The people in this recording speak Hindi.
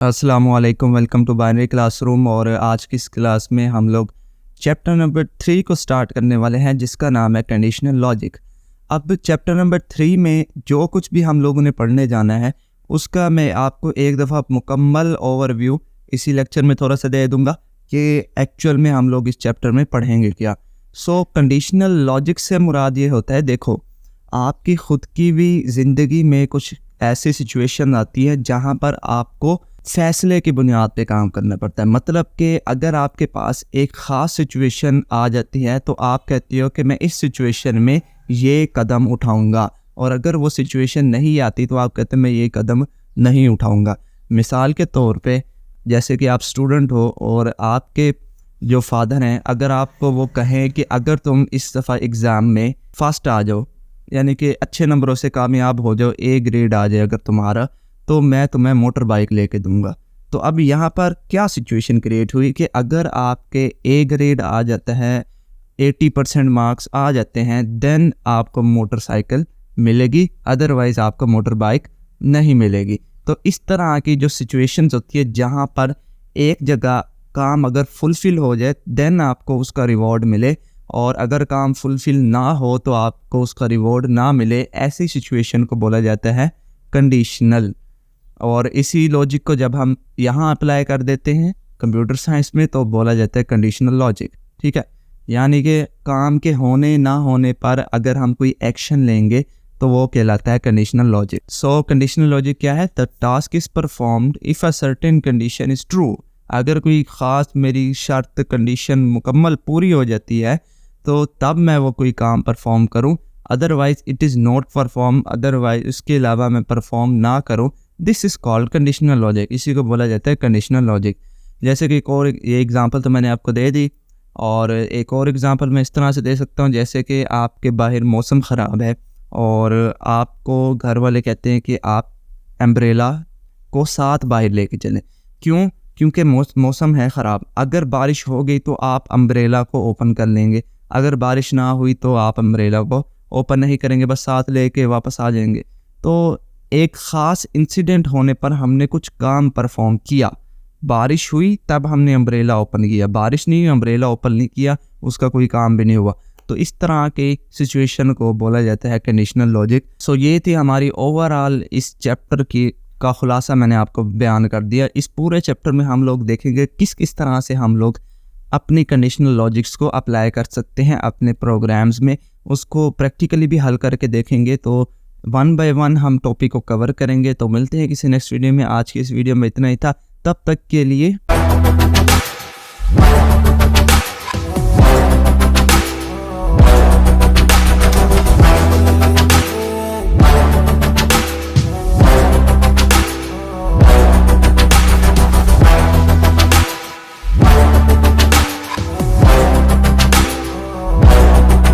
अस्सलामुअलैकुम, वेलकम टू बाइनरी क्लासरूम। और आज की इस क्लास में हम लोग चैप्टर नंबर 3 को स्टार्ट करने वाले हैं, जिसका नाम है कंडीशनल लॉजिक। अब चैप्टर नंबर 3 में जो कुछ भी हम लोगों ने पढ़ने जाना है उसका मैं आपको एक दफ़ा मुकम्मल ओवरव्यू इसी लेक्चर में थोड़ा सा दे दूंगा कि एक्चुअल में हम लोग इस चैप्टर में पढ़ेंगे क्या। कंडीशनल लॉजिक से मुराद ये होता है, देखो आपकी ख़ुद की भी ज़िंदगी में कुछ ऐसी सिचुएशन आती है जहाँ पर आपको फैसले की बुनियाद पे काम करना पड़ता है। मतलब कि अगर आपके पास एक ख़ास सिचुएशन आ जाती है तो आप कहते हो कि मैं इस सिचुएशन में ये कदम उठाऊंगा, और अगर वो सिचुएशन नहीं आती तो आप कहते हैं मैं ये कदम नहीं उठाऊंगा। मिसाल के तौर पे जैसे कि आप स्टूडेंट हो और आपके जो फादर हैं, अगर आपको वो कहें कि अगर तुम इस दफ़ा एग्ज़ाम में फ़र्स्ट आ जाओ, यानी कि अच्छे नंबरों से कामयाब हो जाओ, ए ग्रेड आ जाए अगर तुम्हारा, तो मैं तुम्हें मोटर बाइक लेके दूंगा। तो अब यहाँ पर क्या सिचुएशन क्रिएट हुई कि अगर आपके ए ग्रेड आ जाता है, 80% मार्क्स आ जाते हैं, देन आपको मोटरसाइकिल मिलेगी, अदरवाइज़ आपको मोटर बाइक नहीं मिलेगी। तो इस तरह की जो सिचुएशंस होती है जहाँ पर एक जगह काम अगर फुलफ़िल हो जाए देन आपको उसका रिवॉर्ड मिले, और अगर काम फुलफ़िल ना हो तो आपको उसका रिवॉर्ड ना मिले, ऐसी सिचुएशन को बोला जाता है कंडीशनल। और इसी लॉजिक को जब हम यहाँ अप्लाई कर देते हैं कंप्यूटर साइंस में तो बोला जाता है कंडीशनल लॉजिक। ठीक है, यानी कि काम के होने ना होने पर अगर हम कोई एक्शन लेंगे तो वो कहलाता है कंडीशनल लॉजिक। कंडीशनल लॉजिक क्या है? The task is performed if a certain condition is true. अगर कोई ख़ास मेरी शर्त कंडीशन मुकम्मल पूरी हो जाती है तो तब मैं वो कोई काम परफॉर्म करूं, otherwise it is not perform, otherwise उसके अलावा मैं परफॉर्म ना करूं, this is called conditional logic. इसी को बोला जाता है कंडीशनल लॉजिक। जैसे कि एक और ये एग्जांपल तो मैंने आपको दे दी, और एक और एग्जांपल मैं इस तरह से दे सकता हूं, जैसे कि आपके बाहर मौसम ख़राब है और आपको घर वाले कहते हैं कि आप अम्ब्रेला को साथ बाहर लेके चलें। क्यों? क्योंकि मौसम है ख़राब। अगर बारिश हो गई तो आप अम्ब्रेला को ओपन कर लेंगे, अगर बारिश ना हुई तो आप अम्ब्रेला को ओपन नहीं करेंगे, बस साथ लेके वापस आ जाएंगे। तो एक ख़ास इंसिडेंट होने पर हमने कुछ काम परफॉर्म किया, बारिश हुई तब हमने अम्ब्रेला ओपन किया, बारिश नहीं हुई अम्ब्रेला ओपन नहीं किया, उसका कोई काम भी नहीं हुआ। तो इस तरह के सिचुएशन को बोला जाता है कंडीशनल लॉजिक। ये थी हमारी ओवरऑल इस चैप्टर की का खुलासा मैंने आपको बयान कर दिया। इस पूरे चैप्टर में हम लोग देखेंगे किस किस तरह से हम लोग अपनी कंडीशनल लॉजिक्स को अप्लाई कर सकते हैं अपने प्रोग्राम्स में, उसको प्रैक्टिकली भी हल करके देखेंगे। तो वन बाय वन हम टॉपिक को कवर करेंगे। तो मिलते हैं किसी नेक्स्ट वीडियो में। आज की इस वीडियो में इतना ही था, तब तक के लिए